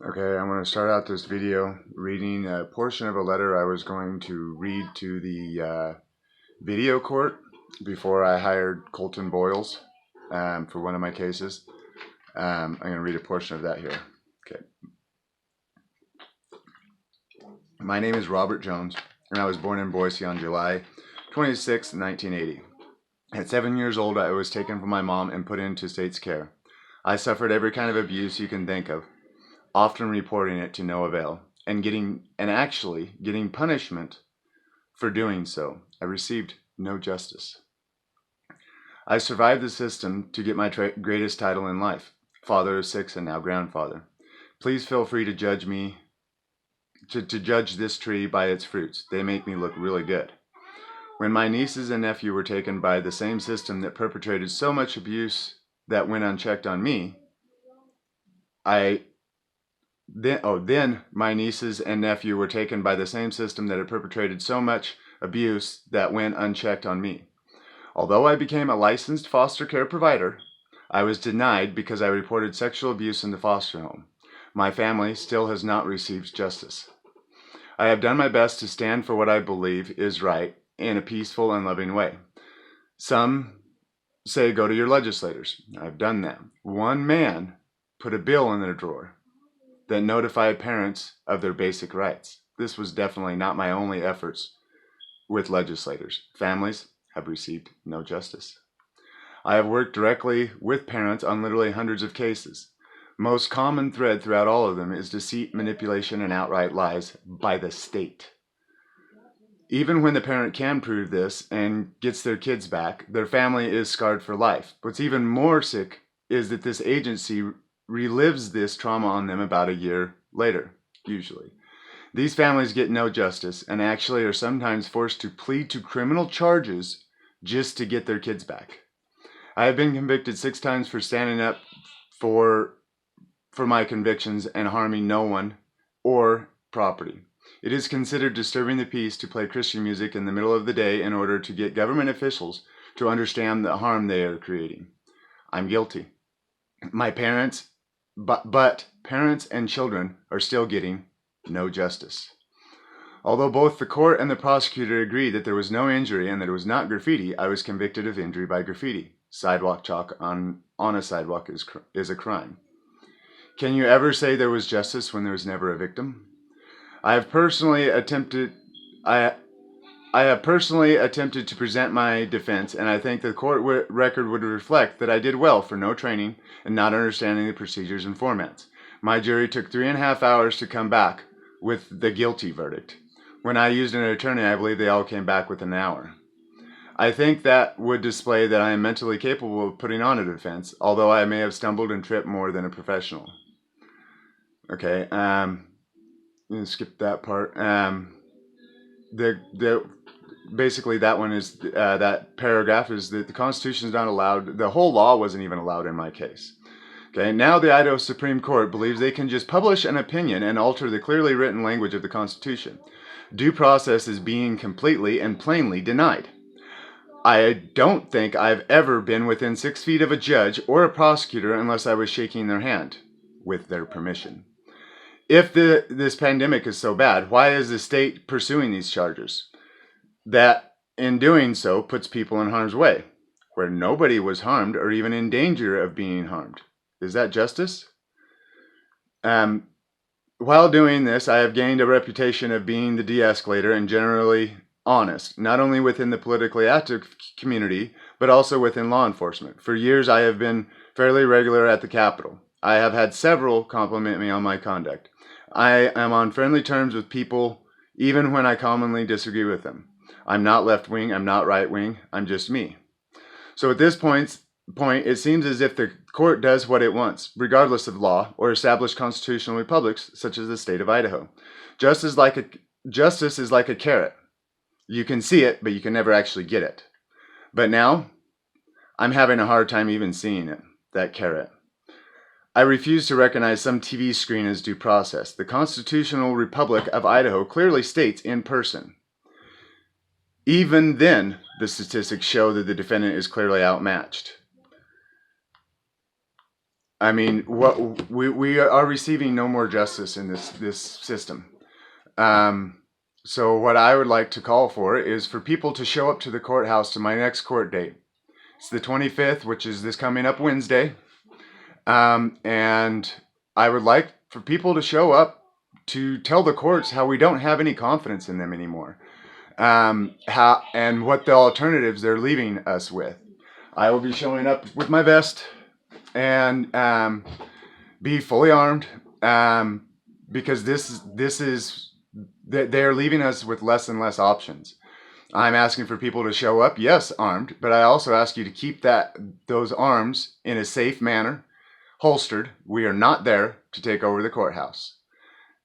Okay, I'm going to start out this video reading a portion of a letter I was going to read to the video court before I hired Colton Boyles for one of my cases. I'm going to read a portion of that here. Okay. My name is Robert Jones, and I was born in Boise on July 26, 1980. At 7 years old, I was taken from my mom and put into state's care. I suffered every kind of abuse you can think of, often reporting it to no avail, and actually getting punishment for doing so. I received no justice. I survived the system to get my greatest title in life, father of 6 and now grandfather. Please feel free to judge me, to judge this tree by its fruits. They make me look really good. When my nieces and nephew were taken by the same system that perpetrated so much abuse that went unchecked on me, Then my nieces and nephew were taken by the same system that had perpetrated so much abuse that went unchecked on me. Although I became a licensed foster care provider, I was denied because I reported sexual abuse in the foster home. My family still has not received justice. I have done my best to stand for what I believe is right in a peaceful and loving way. Some say go to your legislators. I've done that. One man put a bill in their drawer that notified parents of their basic rights. This was definitely not my only efforts with legislators. Families have received no justice. I have worked directly with parents on literally hundreds of cases. Most common thread throughout all of them is deceit, manipulation, and outright lies by the state. Even when the parent can prove this and gets their kids back, their family is scarred for life. What's even more sick is that this agency relives this trauma on them about a year later, usually. These families get no justice and actually are sometimes forced to plead to criminal charges just to get their kids back. I have been convicted 6 times for standing up for my convictions and harming no one or property. It is considered disturbing the peace to play Christian music in the middle of the day in order to get government officials to understand the harm they are creating. I'm guilty. My parents, but parents and children are still getting no justice. Although both the court and the prosecutor agreed that there was no injury and that it was not graffiti, I was convicted of injury by graffiti. Sidewalk chalk on a sidewalk is a crime. Can you ever say there was justice when there was never a victim? I have personally attempted to present my defense, and I think the court record would reflect that I did well for no training and not understanding the procedures and formats. My jury took 3.5 hours to come back with the guilty verdict. When I used an attorney, I believe they all came back within an hour. I think that would display that I am mentally capable of putting on a defense, although I may have stumbled and tripped more than a professional. Okay, I'm gonna skip that part. Basically that one is that paragraph is that the Constitution is not allowed. The whole law wasn't even allowed in my case. Okay, now the Idaho Supreme Court believes they can just publish an opinion and alter the clearly written language of the Constitution. Due process is being completely and plainly denied. I don't think I've ever been within 6 feet of a judge or a prosecutor unless I was shaking their hand with their permission. If this pandemic is so bad, why is the state pursuing these charges? That, in doing so, puts people in harm's way, where nobody was harmed or even in danger of being harmed. Is that justice? While doing this, I have gained a reputation of being the de-escalator and generally honest, not only within the politically active community, but also within law enforcement. For years, I have been fairly regular at the Capitol. I have had several compliment me on my conduct. I am on friendly terms with people, even when I commonly disagree with them. I'm not left-wing, I'm not right-wing, I'm just me. So at this point, it seems as if the court does what it wants, regardless of law or established constitutional republics, such as the state of Idaho. Justice is like a carrot. You can see it, but you can never actually get it. But now, I'm having a hard time even seeing it, that carrot. I refuse to recognize some TV screen as due process. The Constitutional Republic of Idaho clearly states in person. Even then, the statistics show that the defendant is clearly outmatched. I mean, what we are receiving no more justice in this system. So what I would like to call for is for people to show up to the courthouse to my next court date. It's the 25th, which is this coming up Wednesday. And I would like for people to show up to tell the courts how we don't have any confidence in them anymore. How and what the alternatives they're leaving us with. I will be showing up with my vest and be fully armed because this is they're leaving us with less and less options. I'm asking for people to show up, yes, armed, but I also ask you to keep those arms in a safe manner, holstered. We are not there to take over the courthouse.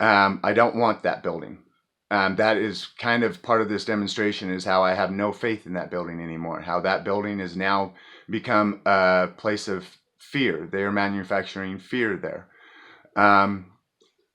I don't want that building. That is kind of part of this demonstration, is how I have no faith in that building anymore. How that building has now become a place of fear. They are manufacturing fear there.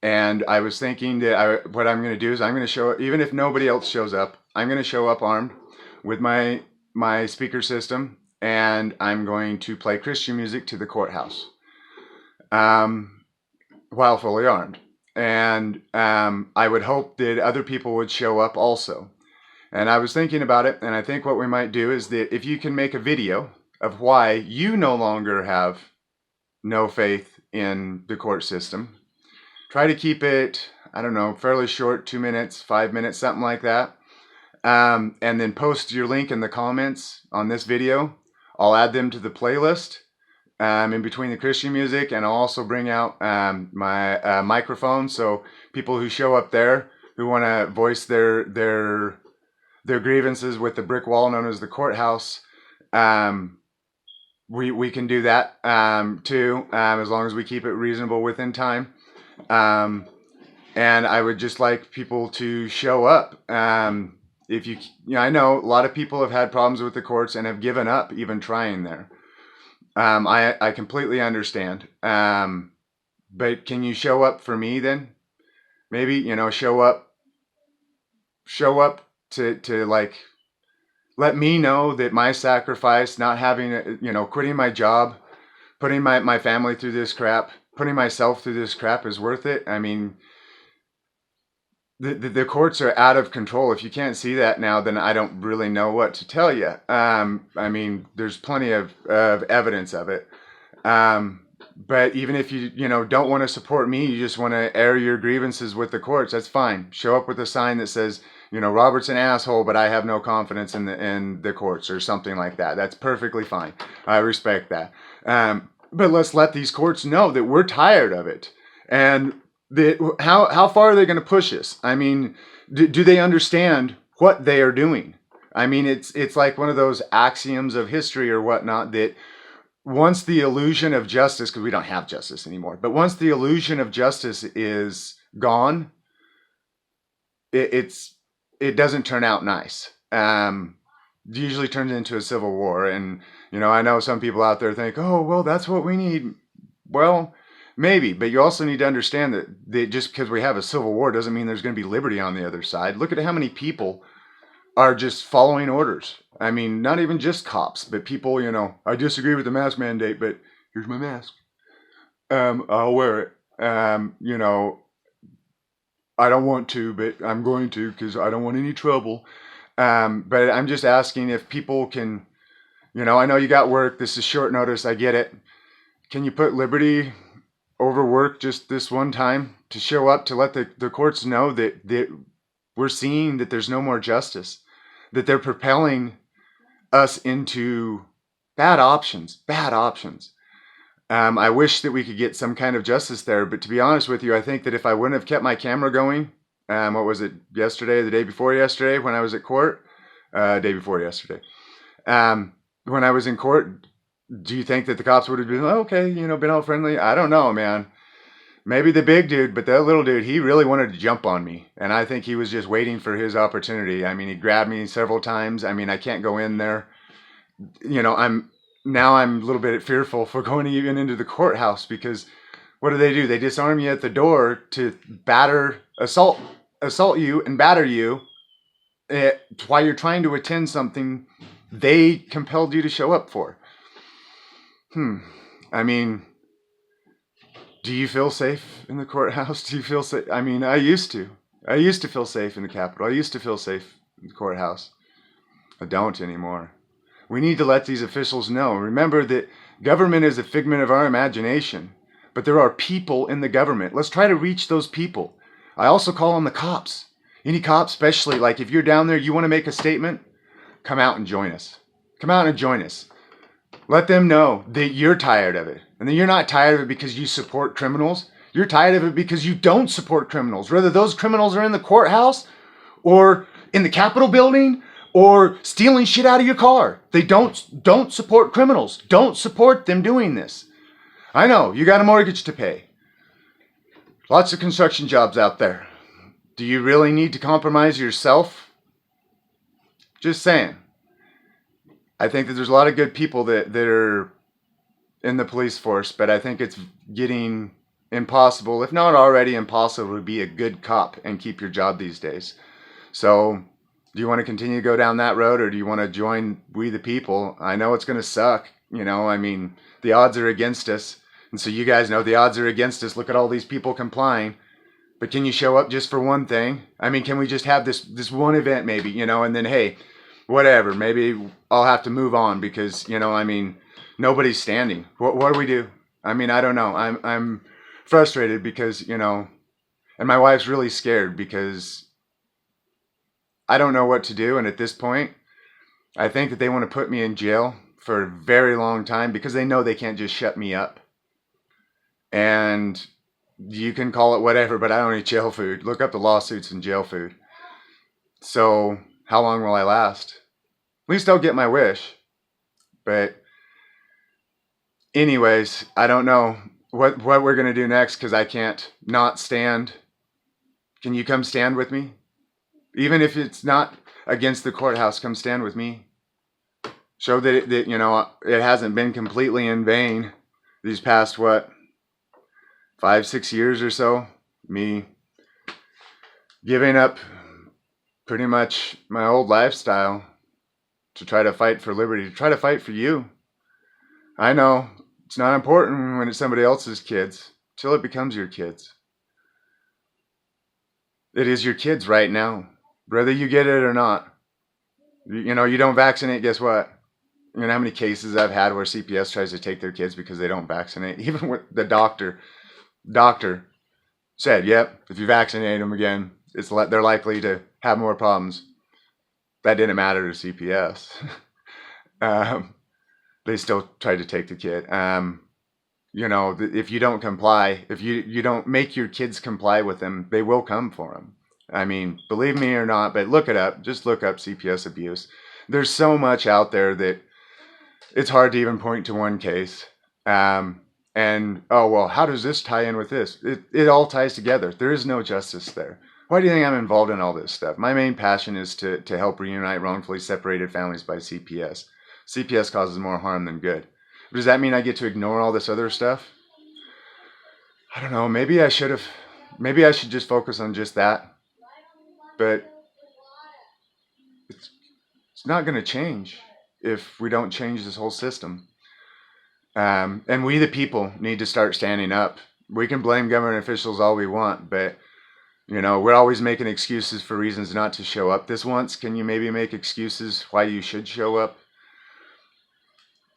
And I was thinking that what I'm going to do is I'm going to show up, even if nobody else shows up, I'm going to show up armed with my speaker system, and I'm going to play Christian music to the courthouse while fully armed. And I would hope that other people would show up also. And I was thinking about it, and I think what we might do is that if you can make a video of why you no longer have no faith in the court system, try to keep it, I don't know, fairly short, 2 minutes, 5 minutes, something like that. And then post your link in the comments on this video. I'll add them to the playlist in between the Christian music, and I'll also bring out my microphone, so people who show up there who want to voice their grievances with the brick wall known as the courthouse, we can do that too, as long as we keep it reasonable within time. And I would just like people to show up. If you know, I know a lot of people have had problems with the courts and have given up even trying there. I completely understand. But can you show up for me then? Maybe, show up to like, let me know that my sacrifice, not having, quitting my job, putting my family through this crap, putting myself through this crap is worth it. I mean, the courts are out of control. If you can't see that now, then I don't really know what to tell you. I mean, there's plenty of evidence of it. But even if you don't want to support me, you just want to air your grievances with the courts, that's fine. Show up with a sign that says, Robert's an asshole, but I have no confidence in the courts, or something like that. That's perfectly fine. I respect that. But let's let these courts know that we're tired of it. And how far are they going to push us? I mean, do they understand what they are doing? I mean, it's like one of those axioms of history or whatnot, that once the illusion of justice, because we don't have justice anymore, but once the illusion of justice is gone, it doesn't turn out nice. It usually turns into a civil war. And, I know some people out there think, oh, well, that's what we need. Well, maybe, but you also need to understand that just because we have a civil war doesn't mean there's going to be liberty on the other side. Look at how many people are just following orders. I mean, not even just cops, but people, I disagree with the mask mandate, but here's my mask. I'll wear it. I don't want to, but I'm going to because I don't want any trouble. But I'm just asking if people can, I know you got work. This is short notice. I get it. Can you put liberty over work just this one time, to show up, to let the courts know that we're seeing that there's no more justice, that they're propelling us into bad options. I wish that we could get some kind of justice there, but to be honest with you, I think that if I wouldn't have kept my camera going, what was it, yesterday, the day before yesterday, when I was at court, day before yesterday, when I was in court, do you think that the cops would have been, okay, been all friendly? I don't know, man. Maybe the big dude, but that little dude, he really wanted to jump on me. And I think he was just waiting for his opportunity. I mean, he grabbed me several times. I mean, I can't go in there. I'm a little bit fearful for going even into the courthouse, because what do? They disarm you at the door to assault you and batter you while you're trying to attend something they compelled you to show up for. I mean, Do you feel safe in the courthouse? Do you feel safe? I mean, I used to. I used to feel safe in the Capitol. I used to feel safe in the courthouse. I don't anymore. We need to let these officials know. Remember that government is a figment of our imagination, but there are people in the government. Let's try to reach those people. I also call on the cops. Any cops, especially, like if you're down there, you want to make a statement, come out and join us. Come out and join us. Let them know that you're tired of it. And that you're not tired of it because you support criminals. You're tired of it because you don't support criminals. Whether those criminals are in the courthouse or in the Capitol building or stealing shit out of your car. They don't support criminals. Don't support them doing this. I know, you got a mortgage to pay. Lots of construction jobs out there. Do you really need to compromise yourself? Just saying. I think that there's a lot of good people that are in the police force, but I think it's getting impossible, if not already impossible, to be a good cop and keep your job these days. So, do you want to continue to go down that road, or do you want to join We the People? I know it's going to suck. You know, I mean, the odds are against us. And so you guys know the odds are against us. Look at all these people complying. But can you show up just for one thing? I mean, can we just have this one event maybe, you know, and then, hey, whatever, maybe I'll have to move on because, you know, I mean, nobody's standing. What do we do? I mean, I don't know. I'm frustrated because, you know, and my wife's really scared because I don't know what to do. And at this point, I think that they want to put me in jail for a very long time because they know they can't just shut me up. And you can call it whatever, but I don't eat jail food. Look up the lawsuits and jail food. So how long will I last? At least I'll get my wish. But anyways, I don't know what we're going to do next because I can't not stand. Can you come stand with me? Even if it's not against the courthouse, come stand with me. Show that you know, it hasn't been completely in vain these past, 5-6 years or so. Me giving up pretty much my old lifestyle to try to fight for liberty, to try to fight for you. I know it's not important when it's somebody else's kids, till it becomes your kids. It is your kids right now, whether you get it or not. You know, you don't vaccinate, guess what? You know how many cases I've had where CPS tries to take their kids because they don't vaccinate? Even with the doctor said, yep, if you vaccinate them again, they're likely to have more problems. That didn't matter to CPS. They still tried to take the kid. You know, if you don't comply, if you don't make your kids comply with them, they will come for them. I mean, believe me or not, but look it up. Just look up CPS abuse. There's so much out there that it's hard to even point to one case. And, oh, well, how does this tie in with this? It all ties together. There is no justice there. Why do you think I'm involved in all this stuff? My main passion is to help reunite wrongfully separated families by CPS. CPS causes more harm than good. Does that mean I get to ignore all this other stuff? I don't know. Maybe I should just focus on just that. But it's not going to change if we don't change this whole system. And we, the people, need to start standing up. We can blame government officials all we want, but, you know, we're always making excuses for reasons not to show up. This once, can you maybe make excuses why you should show up?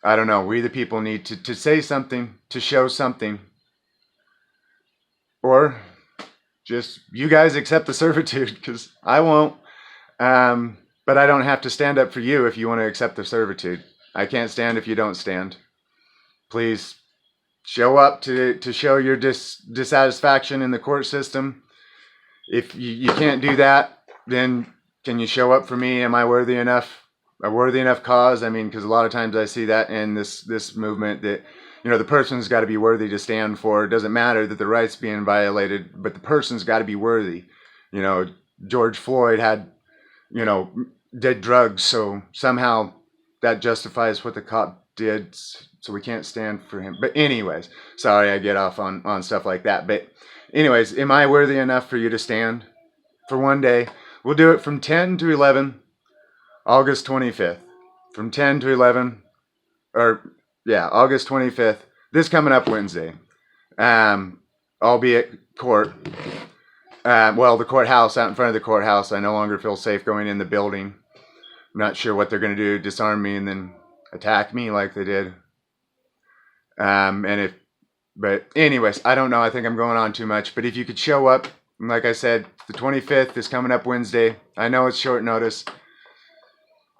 I don't know. We, the people, need to say something, to show something. Or just, you guys accept the servitude, because I won't. But I don't have to stand up for you if you want to accept the servitude. I can't stand if you don't stand. Please show up to show your dissatisfaction in the court system. If you can't do that, then can you show up for me? Am I worthy enough? A worthy enough cause? I mean, because a lot of times I see that in this movement that, you know, the person's got to be worthy to stand for. It doesn't matter that the right's being violated, but the person's got to be worthy. You know, George Floyd had, you know, did drugs, so somehow that justifies what the cop did, so we can't stand for him. But anyways, sorry I get off on stuff like that. But anyways, am I worthy enough for you to stand for one day? We'll do it from 10 to 11, August 25th. From 10 to 11, August 25th, this coming up Wednesday. I'll be at court. Well, the courthouse, out in front of the courthouse. I no longer feel safe going in the building. I'm not sure what they're going to do, disarm me and then attack me like they did. But anyways, I don't know. I think I'm going on too much. But if you could show up, like I said, the 25th is coming up Wednesday. I know it's short notice,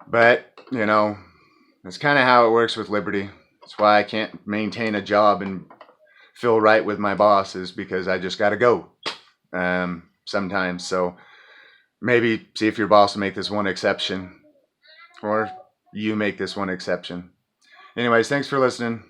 but you know, that's kind of how it works with Liberty. That's why I can't maintain a job and feel right with my bosses, because I just got to go sometimes. So maybe see if your boss will make this one exception, or you make this one exception. Anyways, thanks for listening.